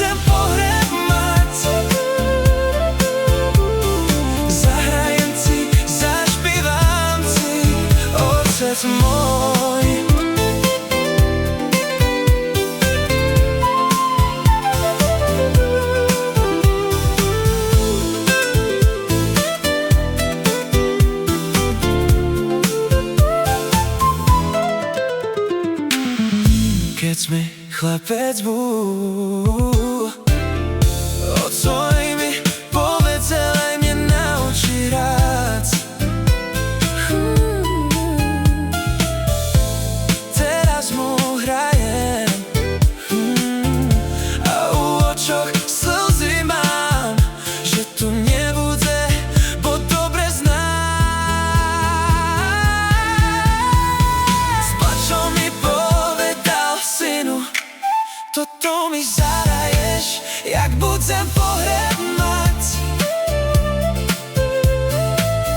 budem pohreb mať. Zahrajem ti, zašpievam ti, otec môj. Keď mi chlapec bol, otcoj mi povedal, aj mne naučí rád. Teraz mu hrajem a u očoch slzy mám, že tu nebude, bo dobre znám. S plačom mi povedal: synu, toto mi zahraješ, jak budem pohreb mať.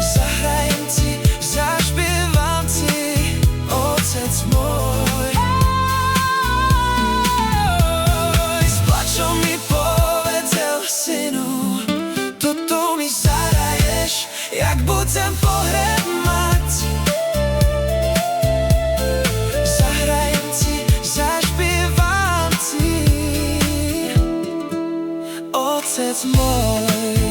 Zahrajem ti, zašpievam ti, otec môj. S plačom mi povedal: synu, toto mi zahraješ, jak budem pohreb mať. Zahrajem ti, zašpievam ti, otec môj.